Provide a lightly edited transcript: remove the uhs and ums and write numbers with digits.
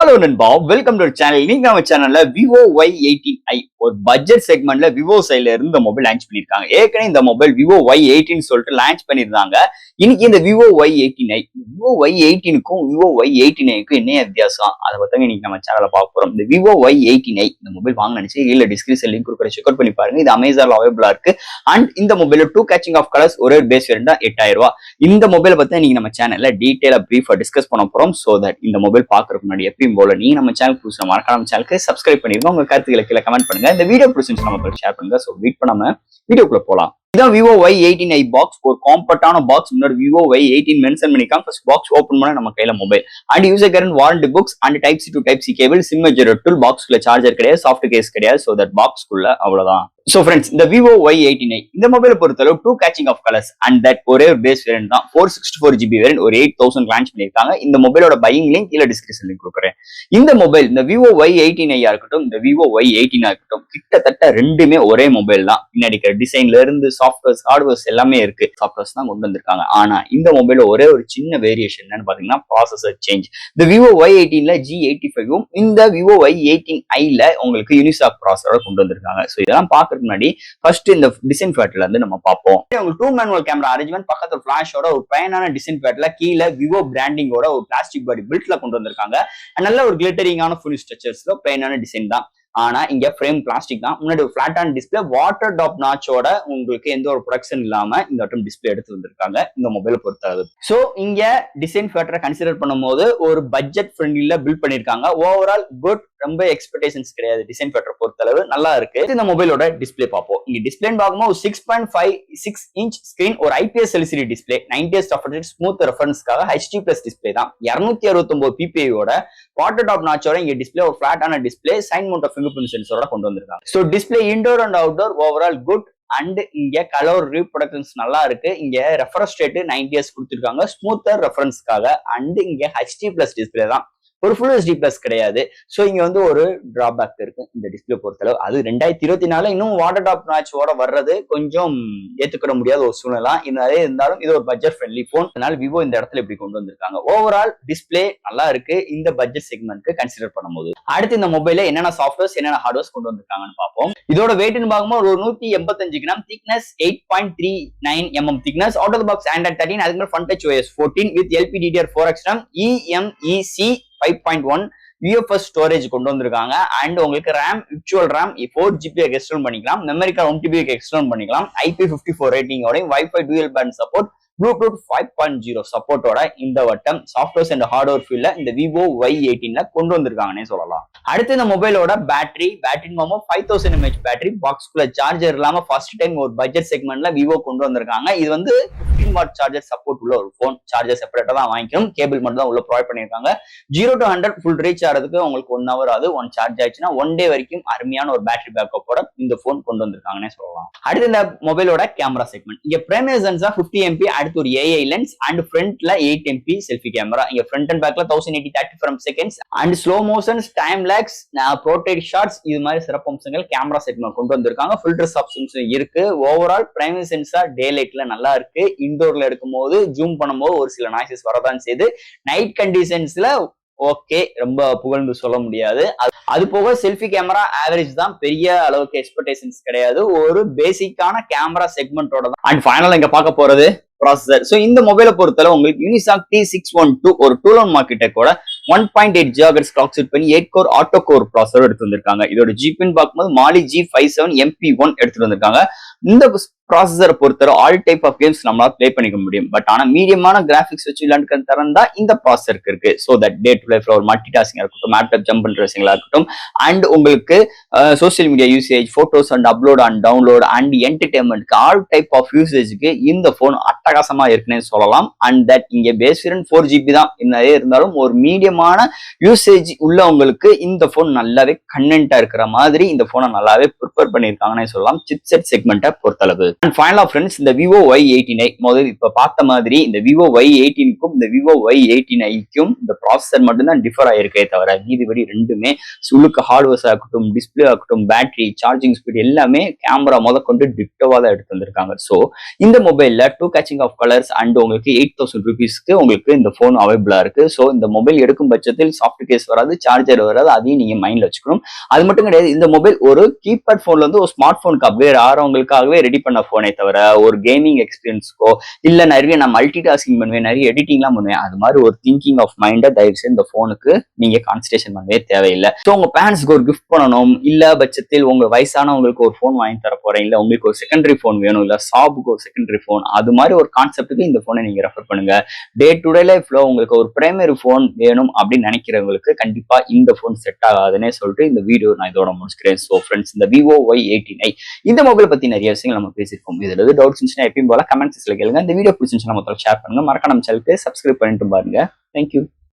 Hello நண்பா, welcome to channel. நீங்க நம்ம சேனல்ல விவோ Y18i ஒரு பட்ஜெட் செக்மெண்ட்ல விவோ சைட்ல இருந்து இந்த மொபைல் லான்ச் பண்ணிருக்காங்க. ஏற்கனவே இந்த மொபைல் விவோ Y18 சொல்லிட்டு லான்ச் பண்ணிருந்தாங்க. இன்னைக்கு இந்த விவோ Y18i, விவோ Y18க்கும் விவோ Y18iக்கும் என்ன வித்தியாசம் அதை பத்தி இன்னைக்கு நம்ம சேனல்ல பார்க்க போறோம். இந்த விவோ Y18i இந்த மொபைல் வாங்க நினைச்சு கீழே டிஸ்கிரிப்ஷன் லிங்க் கொடுக்குற செக் அவுட் பண்ணி பாருங்க. இது அமேசான்ல அவைலபிளா இருக்கு. அண்ட் இந்த mobile two caching of colours ஒரே பேஸ் வேரியன்ட் 8000 ரூபாய். இந்த மொபைலை பத்தி நீங்க நம்ம சேனல்ல டீடைலா பிரீஃபா டிஸ்கஸ் பண்ண போறோம். சோ தட் இந்த மொபைல் பாக்குறதுக்கு முன்னாடி எப்பயும் போல நீ நம்ம சேனல் புதுசா மறக்காம சேனலுக்கு சப்ஸ்கிரைப் பண்ணிருங்க. உங்க கருத்துக்களை கீழே கமெண்ட் பண்ணுங்க. இந்த வீடியோ பிடிச்சிருந்துச்சு நம்ம ஷேர் பண்ணுங்க. சோ வெயிட் பண்ணாம வீடியோக்குள்ள போலாம். இதான் விவோ Y18i பாக்ஸ். ஒரு காம்பேக்டான பாக்ஸ். முன்னாடி விவோ Y18 மென்ஷன் பண்ணிருக்காங்க. ஃபர்ஸ்ட் பாக்ஸ் ஓபன் பண்ணா நம்ம கையில mobile and user current warranty books and type C to type C cable, SIM மெஜர் டூல், பாக்ஸ்க்குள்ள சார்ஜர் கிடையாது, சாஃப்ட் கேஸ் கிடையாது. சோ தட் பாக்ஸ்க்குள்ள அவ்வளவுதான். சோ ஃப்ரெண்ட்ஸ், இந்த விவோ Y18i இந்த மொபைலை பொறுத்தளவு two caching of colours and that ஒரே ஒரு பேஸ் வேரியன்ட் தான். 464GB வேரியன்ட் ஒரு 8000 லான்ச் பண்ணிருக்காங்க. இந்த மொபைலோட பையிங் லிங்க் கீழே டிஸ்கிரிப்ஷன் லிங்க் கொடுக்குறேன். இந்த மொபைல் இந்த விவோ Y18i இருக்கட்டும், இந்த விவோ Y18 இருக்கட்டும், கிட்டத்தட்ட ரெண்டுமே ஒரே மொபைல் தான். பின்னாடி டிசைன்ல இருந்து சாஃப்ட்வேர்ஸ் ஹார்ட்வேர்ஸ் எல்லாமே இருக்கு. சாஃப்ட்வேர்ஸ் தான் கொண்டு வந்திருக்காங்க. ஆனா இந்த மொபைல ஒரே ஒரு சின்ன வேரியேஷன் என்னன்னு பாத்தீங்கன்னா ப்ராசஸர் சேஞ்ச். இந்த விவோ Y18ல G85ம் இந்த விவோ Y18iல உங்களுக்கு யூனிசாக் ப்ராசஸரோட கொண்டு வந்திருக்காங்க. சோ இதெல்லாம் பாக்குறதுக்கு முன்னாடி ஃபர்ஸ்ட் இந்த டிசைன் ஃபேட்டர்ல இருந்து நம்ம பார்ப்போம். உங்களுக்கு 2 மேனுவல் கேமரா அரேஞ்ச்மெண்ட், பக்கத்துல ஃபிளாஷோட ஒரு பிளைனான டிசைன் ஃபேட்டர்ல கீழே விவோ பிராண்டிங்கோட ஒரு பிளாஸ்டிக் பாடி பில்ட்ல கொண்டு வந்திருக்காங்க. நல்ல ஒரு கிளிட்டரிங்கான ஃபுல் ஸ்ட்ரக்சர்ஸ்ல பிளைனான டிசைன் தான். ஆனா இங்க ஃப்ரேம் பிளாஸ்டிக் தான். முன்னாடி ஒரு பிளாட்டான டிஸ்பிளே வாட்டர் டாப் நாச்சோட உங்களுக்கு எந்த ஒரு ப்ரொடக்ஷன் இல்லாம இந்த வட்டம் டிஸ்பிளே எடுத்து வந்திருக்காங்க இந்த மொபைலை பொறுத்தளவு. சோ இங்க டிசைன் ஃபேக்டரை கன்சிடர் பண்ணும்போது ஒரு பட்ஜெட் ஃப்ரெண்ட்லில பில்ட் பண்ணிருக்காங்க. ஓவரால் குட், ரொம்ப எக்ஸ்பெக்டேஷன்ஸ் கிடையாது. டிசைன் ஃபேக்டர் பொறுத்தளவு நல்லா இருக்கு. இந்த மொபைலோட டிஸ்பிளே பார்ப்போம். இங்க டிஸ்பிளே பார்க்கும்போது 6.56 இன்ச் ஸ்கிரீன், ஒரு IPS LCD டிஸ்பிளே, 90 ஸ்மூத் ரெஃபரன்ஸ்க்காக HD+ டிஸ்பிளே தான். 269 PPI ஓட வாட்டர் டாப் நாச்சோட இங்க டிஸ்பிளே ஒரு பிளாட்டான டிஸ்பிளே, சைன் மவுண்ட் ஃபிங்கர்பிரிண்ட் சென்சரோட கொண்டு வந்திருக்காங்க. So display indoor and outdoor overall good. And இங்க கலர் ரீப்ரொடக்ஷன்ஸ் நல்லா இருக்கு. இங்க ரெஃபரன்ஸ் ரேட் 90s கொடுத்திருக்காங்க ஸ்மூத்தர் ரெஃபரன்ஸ்க்காக. அண்ட் இங்க HD+ டிஸ்பிளே தான், ஒரு ஃபுல் HD+ கிடையாது. சோ இங்க வந்து ஒரு டிராபேக் இருக்கு இந்த டிஸ்பிளே பொறுத்தளவு. அது 2024 இன்னும் வாட்டர் டாப் நாச்சோட வர்றது கொஞ்சம் ஏத்துக்கிற முடியாத ஒரு சூழ்நிலை. இதனாலே இருந்தாலும் இது ஒரு பட்ஜெட் ஃப்ரெண்ட்லி போன். அதனால விவோ இந்த இடத்துல இப்படி கொண்டு வந்திருக்காங்க. ஓவரால் டிஸ்பிளே நல்லா இருக்கு இந்த பட்ஜெட் செக்மெண்ட்க்கு கன்சிடர் பண்ணும்போது. அடுத்து இந்த மொபைல என்னென்ன சாஃப்ட்வேர்ஸ் என்னென்ன ஹார்ட்வேர்ஸ் கொண்டு வந்திருக்காங்கன்னு பார்ப்போம். இதோட வெயிட்னு பார்க்கும்போது ஒரு 185 gram, thickness 8.39 thickness, out of the box Android 13, அதுக்கு மேல Fun Touch OS 14 with LPDDR4 எக்ஸ்ட்ரம், eMEC 5.1 UFS ஸ்டோரேஜ் கொண்டு வந்திருக்காங்க. அண்ட் உங்களுக்கு RAM, virtual RAM 4GB extend பண்ணிக்கலாம், மெமரி கார்டு 1TB எக்ஸ்டெண்ட் பண்ணிக்கலாம், IP54 ரேட்டிங்கோட, WiFi dual band support, Bluetooth 5.0 சப்போர்ட்டோட இந்த வட்டம் சாஃப்ட்வேர்ஸ் அண்ட் ஹார்ட்வேர் ஃபீல்ட்ல இந்த விவோ Y18ல கொண்டு வந்திருக்காங்கன்னே சொல்லலாம். அடுத்து இந்த மொபைலோட பேட்டரி 5000 mAh பேட்டரி, பாக்ஸ்குள்ள சார்ஜர் இல்லாம ஃபர்ஸ்ட் டைம் ஒரு பட்ஜெட் செக்மெண்ட்ல விவோ கொண்டு வந்திருக்காங்க. இது வந்து 15 வாட் சார்ஜர் சப்போர்ட் உள்ள ஒரு போன். சார்ஜர் செப்பரேட்டா தான் வாங்கிக்கணும், கேபிள் மட்டும் தான் உள்ள ப்ரொவைட் பண்ணிருக்காங்க. 0 to 100 ஃபுல் ரீச் ஆகிறதுக்கு உங்களுக்கு 1 hour ஆகுது. ஒன் சார்ஜ் ஆயிடுச்சுன்னா 1 day வரைக்கும் அருமையான ஒரு பேட்டரி பேக்கப்போட இந்த போன் கொண்டு வந்திருக்காங்கன்னே சொல்லலாம். அடுத்து இந்த மொபைலோட கேமரா செக்மெண்ட். இங்க பிரைமரி சென்சார் 50 MP, அடுத்து ஒரு AI லென்ஸ் அண்ட் ஃப்ரண்ட்ல 8 MP செல்ஃபி கேமரா. இங்க ஃப்ரண்ட் அண்ட் பேக்ல 1080 30 frames seconds and slow motions, time lapse, portrait shots, இது மாதிரி சிறப்பு அம்சங்கள் கேமரா செக்மெண்ட் கொண்டு வந்திருக்காங்க. ஃபில்டர்ஸ் ஆப்ஷன்ஸ் இருக்கு. ஓவரால் பிரைமரி சென்சார் டே லைட்ல நல்லா இருக்கு. இன்டோர்ல எடுக்கும்போது ஜூம் பண்ணும்போது ஒரு சில நாய்ஸஸ் வரதான் செய்யுது. நைட் கண்டிஷன்ஸ்ல ஓகே, ரொம்ப புகழ்ந்து சொல்ல முடியாது. அது போக செல்ஃபி கேமரா ஆவரேஜ் தான், பெரிய அளவுக்கு எக்ஸ்பெக்டேஷன்ஸ் கிடையாது. ஒரு பேசிக்கான கேமரா செக்மெண்டோட தான். அண்ட் ஃபைனலா இங்க பார்க்க போறது ப்ராசஸர். சோ இந்த மொபைலை பொறுத்தளவு உங்களுக்கு யூனிசாக் T612 ஒரு 2-in-1 ஆர்க்கிடெக்டோட 1.8 GHz கிளாக் செட் பண்ணி 8 கோர் ஆட்டோ கோர் ப்ராசஸர் எடுத்து வந்திருக்காங்க. இதோட ஜிபின்னு பார்க்கும்போது Mali G57 MP1 எடுத்துட்டு வந்திருக்காங்க. இந்த ப்ராசஸரை பொறுத்தவரை ஆல் டைப் ஆஃப் கேம்ஸ் நம்மளால பிளே பண்ணிக்க முடியும். பட் ஆனா மீடியமான கிராபிக்ஸ் வச்சு விளையாண்டுக்கிற தரம் தான் இந்த ப்ராசஸருக்கு இருக்கு. சோ தட் டே டு லைஃப்ல ஒரு மல்டி டாஸ்கிங்கா இருக்கட்டும், லேப்டாப் ஜம்ப் பண்றதுங்களா இருக்கட்டும், அண்ட் உங்களுக்கு social media usage, photos and upload and download and என்டர்டைன்மெண்ட்க்கு ஆல் டைப் ஆஃப் யூசேஜ்க்கு இந்த போன் அட்டகாசமா இருக்குன்னு சொல்லலாம். அண்ட் தட் இங்க பேஸ் வேரியன்ட் 4GB தான் என்னதே இருந்தாலும் ஒரு மீடியமான யூசேஜ் உள்ளவங்களுக்கு இந்த போன் நல்லாவே கன்வென்ட்டா இருக்கிற மாதிரி இந்த போனை நல்லாவே ப்ரிப்பேர் பண்ணிருக்காங்கன்னு சொல்லலாம். சிப்செட் செக்மெண்ட்டை செக்மெண்ட்டை பொறுத்தளவு. அண்ட் ஃபைனலா ஃப்ரெண்ட்ஸ், இந்த விவோ Y18i முதல் இப்ப பார்த்த மாதிரி இந்த விவோ Y18க்கும் இந்த விவோ Y18iக்கும் இந்த ப்ராசஸர் மட்டும்தான் டிஃபர் ஆயிருக்கே தவிர மீதிபடி ரெண்டுமே சுழுக்கு ஹார்ட்வேர்ஸ் ஆகட்டும், டிஸ்பிளே ஆகட்டும், பேட்டரி, சார்ஜிங் ஸ்பீட் எல்லாமே கேமரா முதற்கொண்டு டிக்டோவா தான் எடுத்து வந்திருக்காங்க. ஸோ இந்த மொபைல்ல 2 கேச்சிங் ஆஃப் கலர்ஸ் அண்ட் உங்களுக்கு 8,000 rupeesக்கு உங்களுக்கு இந்த போன் அவைலபிளா இருக்கு. ஸோ இந்த மொபைல் எடுக்கும் பட்சத்தில் சாஃப்ட் கேஸ் வராது, சார்ஜர் வராது, அதையும் நீங்க மைண்ட்ல வச்சுக்கணும். அது மட்டும் கிடையாது, இந்த மொபைல் ஒரு கீபேட் போன்ல இருந்து ஒரு ஸ்மார்ட் போனுக்கு அப்கிரேட் ஆகிறவங்களுக்காகவே ரெடி பண்ண போனே தவிர ஒரு கேமிங் எக்ஸ்பீரியன்ஸ்க்கோ இல்ல நிறைய நான் மல்டி டாஸ்கிங் பண்ணுவேன், நிறைய எடிட்டிங்லாம் பண்ணுவேன், அது மாதிரி ஒரு திங்கிங் ஆஃப் மைண்டை தயவு செய்து இந்த போனுக்கு நீங்க கான்சன்ட்ரேஷன் பண்ணவே தேவையில்லை. ஸோ உங்க பேரண்ட்ஸ்க்கு ஒரு கிஃப்ட் பண்ணணும், இல்ல பட்சத்தில் உங்க வயசானவங்களுக்கு ஒரு போன் வாங்கி தர போறேன், இல்ல உங்களுக்கு ஒரு செகண்டரி போன் வேணும், இல்ல சாப்புக்கு ஒரு செகண்டரி போன், அது மாதிரி ஒரு கான்செப்டுக்கு இந்த போனை நீங்க ரெஃபர் பண்ணுங்க. டே டு டே லைஃப்ல உங்களுக்கு ஒரு பிரைமரி போன் வேணும் அப்படின்னு நினைக்கிறவங்களுக்கு கண்டிப்பா இந்த போன் செட் ஆகாதுன்னே சொல்லிட்டு இந்த வீடியோ நான் இதோட முடிச்சுக்கிறேன். ஸோ ஃப்ரெண்ட்ஸ், இந்த விவோ Y18i இந்த மொபைல் பத்தி நிறைய விஷயங்கள் நம்ம பேசியிருக்கோம். இதுல எது டவுட்ஸ் இருந்துச்சுன்னா எப்பயும் போல கமெண்ட் செக்ஷன்ல கேளுங்க. இந்த வீடியோ பிடிச்சிருந்துச்சுன்னா மொத்தம் ஷேர் பண்ணுங்க. மறக்காம நம்ம சேனலுக்கு சப்ஸ்கிரைப் பண்ணிட்டு பாருங்க. தேங்க்யூ.